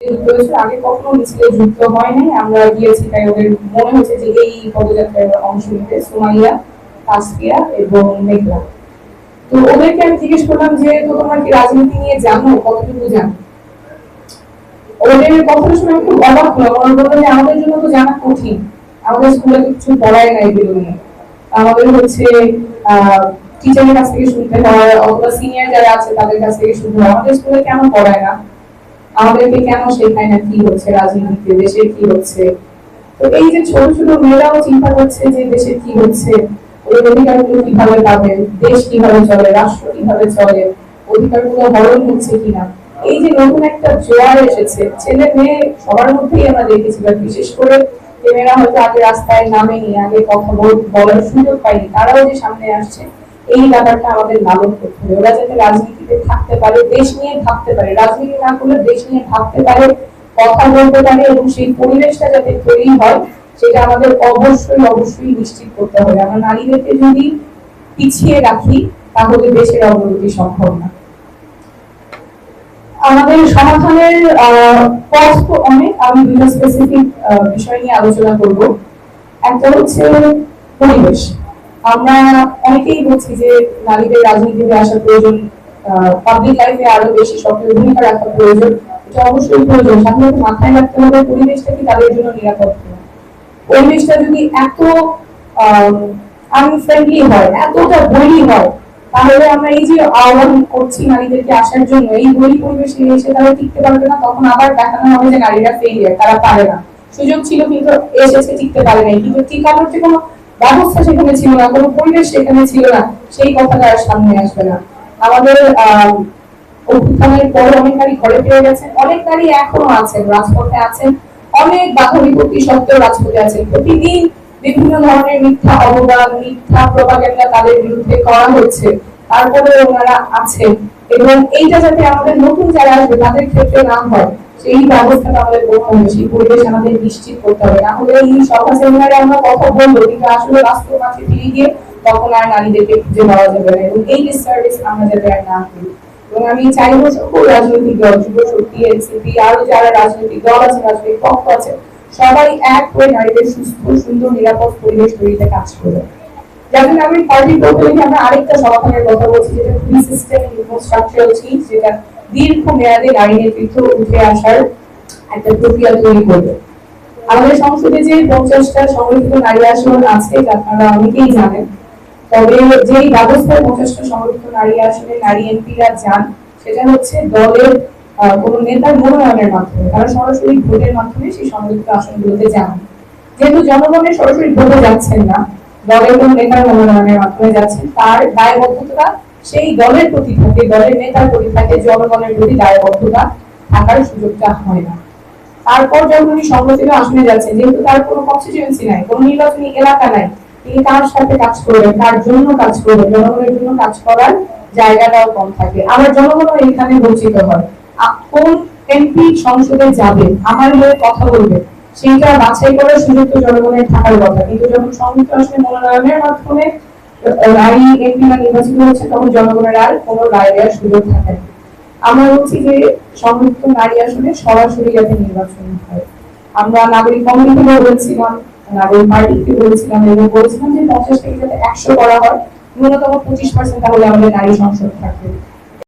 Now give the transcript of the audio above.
আগে কখনো মিছিলে যুক্ত হয় নাই, আমরা গিয়েছি তাই ওদের মনে হচ্ছে যে এই পদযাত্রার অংশ নিতে সোমাইয়া, তাসফিয়া এবং মেঘলা। তো ওদেরকে আমি জিজ্ঞেস করলাম যে তো তোমরা কি রাজনীতি নিয়ে জানো, কতটুকু জানো? ওদের কথা শুনে আমি খুব অবাক হলাম। ওরা বললো যে আমাদের জন্য তো জানা কঠিন, আমাদের স্কুলে কিছু পড়ায় নাই এগুলো নিয়ে। আমাদের হচ্ছে টিচারের কাছ থেকে শুনতে হয় অথবা সিনিয়র যারা আছে তাদের কাছ থেকে শুনতে হয়। আমাদের স্কুলে কেন পড়ায় না, আমাদেরকে কেন শেখায় না কি হচ্ছে রাজনীতিতে, দেশের কি হচ্ছে। তো এই যে ছোট ছোট মেয়েরাও চিন্তা করছে যে দেশের কি হচ্ছে, ওই অধিকারগুলো কিভাবে পাবে, দেশ কিভাবে চলে, রাষ্ট্র কিভাবে চলে, অধিকারগুলো হরণ হচ্ছে কিনা। এই যে নতুন একটা জোয়ার এসেছে, ছেলে মেয়ে সবার মধ্যেই আমরা দেখেছি, বিশেষ করে যে মেয়েরা হয়তো আগে রাস্তায় নামেনি, আগে কথা বলার সুযোগ পায়নি, তারাও যে সামনে আসছে, এই ব্যাপারটা আমাদের লালন করতে হবে। ওরা যাতে রাজনীতিতে থাকতে পারে, দেশ নিয়ে ভাবতে পারে, রাজনীতি না করলে দেশ নিয়ে ভাবতে পারে, কথা বলতে পারে, এবং সেই পরিবেশটা যাতে তৈরি হয় সেটা আমাদের অবশ্যই অবশ্যই নিশ্চিত করতে হবে। আমরা নারীদেরকে যদি পিছিয়ে রাখি তাহলে দেশের অগ্রগতি সম্ভব না। আমাদের সমাধানের পথ তো অনেক, আমি দুটো স্পেসিফিক বিষয় নিয়ে আলোচনা করব। একটা হচ্ছে পরিবেশ। আমরা অনেকেই বলছি যে নারীদের রাজনীতিতে আসা প্রয়োজন, পাবলিক লাইফে আরো বেশি সক্রিয় ভূমিকা রাখা প্রয়োজন। এটা অবশ্যই প্রয়োজন, সাথে সাথে মাথায় রাখতে হবে পরিবেশটা কি তাদের জন্য নিরাপদ কিনা। পরিবেশটা যদি এত আনফ্রেন্ডলি হয়, এতটা বৈরী হয়, তাহলে আমরা এই যে আহ্বান করছি নারীদেরকে আসার জন্য, এই বৈরী পরিবেশে এসে তারা টিকতে পারবে না, তখন আবার দেখানো হবে যে নারীরা ফেলিয়ার, তারা পারে না। সুযোগ ছিল কিন্তু এসেছে, টিকতে পারে নাই, কিন্তু টিকানোর যে কোনো ব্যবস্থা সেখানে ছিল না, কোনো পরিবেশ সেখানে ছিল না, সেই কথাটা আর সামনে আসবে না। আমাদের অভ্যুত্থানের পরে অনেক নারী ঘরে ফিরে গেছেন, অনেক নারী এখনো আছেন, রাজপথে আছেন, অনেক বাধা বিপত্তি সত্ত্বেও রাজপথে আছেন। প্রতিদিন বিভিন্ন ধরনের মিথ্যা অবদান, মিথ্যা প্রপাগান্ডা তাদের বিরুদ্ধে করা হচ্ছে, তারপরে ওনারা আছেন। এবং এইটা যাতে আমাদের নতুন যারা আসবে তাদের ক্ষেত্রে না হয়, সেই ব্যবস্থাটা আমাদের করতে হবে, সেই পরিবেশ আমাদের নিশ্চিত করতে হবে। না হলে এই সভা সেমিনারে আমরা কথা বলবো, কিন্তু আসলে বাস্তব মাঠে ফিরে গিয়ে তখন আর নারীদেরকে খুঁজে পাওয়া যাবে না, এবং এই ডিসসার্ভিস আমরা যাতে আর না করি। এবং আমি চাইবো সকল রাজনৈতিক দল, যুব শক্তি, এনসিপি, আরো যারা রাজনৈতিক দল আছে, রাজনৈতিক পক্ষ আছে, সবাই এক হয়ে নারীদের সুস্থ, সুন্দর, নিরাপদ পরিবেশ তৈরিতে কাজ করবে। যেমন আমি পার্টি বলতে গিয়ে আমরা আরেকটা সমাধানের কথা বলছি, যেটা খুবই সিস্টেম ইনফ্রাস্ট্রাকচারাল চেঞ্জ, যেটা দীর্ঘমেয়াদী নারী নেতৃত্ব উঠে আসার একটা প্রক্রিয়া তৈরি করবে। আমাদের সংসদে যে 50টা সংরক্ষিত নারী আসন আছে, আপনারা অনেকেই জানেন, তবে যেই ব্যবস্থায় 50টা সংরক্ষিত নারী আসনে নারী এমপিরা যান, সেটা হচ্ছে দলের কোন নেতার মনোনয়নের মাধ্যমে, তারা সরাসরি ভোটের মাধ্যমে সেই সংরক্ষিত আসনগুলোতে যান। যেহেতু জনগণের সরাসরি ভোটে যাচ্ছেন না, দলের কোন নেতার মনোনয়নের মাধ্যমে যাচ্ছেন, তার দায়বদ্ধতা সেই দলের প্রতি থাকে, দলের নেতার প্রতি থাকে, জনগণের প্রতি দায়বদ্ধতা থাকার সুযোগটা হয় না। তারপর যখন উনি সংরক্ষিত আসনে যাচ্ছেন, যেহেতু তার কোনো কনস্টিটিউয়েন্সি নাই, কোনো নির্বাচনী এলাকা নাই, তিনি কার সাথে কাজ করবেন, কার জন্য কাজ করবেন, জনগণের জন্য কাজ করার জায়গাটাও কম থাকে। আবার জনগণও এখানে বঞ্চিত হয়। কোন এমপি সংসদে যাবে, আমার হয়ে কথা বলবে, সেইটা বাছাই করার সুযোগ তো জনগণের থাকার কথা, কিন্তু যখন সংযুক্ত আসনে মনোনয়নের মাধ্যমে নারী এমপিরা নির্বাচিত হচ্ছে, তখন জনগণের আর কোনো রায় দেওয়ার সুযোগ থাকে না। আমরা বলছি যে সংযুক্ত নারী আসনে সরাসরি যাতে নির্বাচন হয়। আমরা নাগরিক কমিটিকে বলেছিলাম, নাগরিক পার্টিকে বলেছিলাম, এবং বলেছিলাম যে 50 থেকে যাতে 100 করা হয়, ন্যূনতম 25% তাহলে আমাদের নারী সংসদ থাকবে।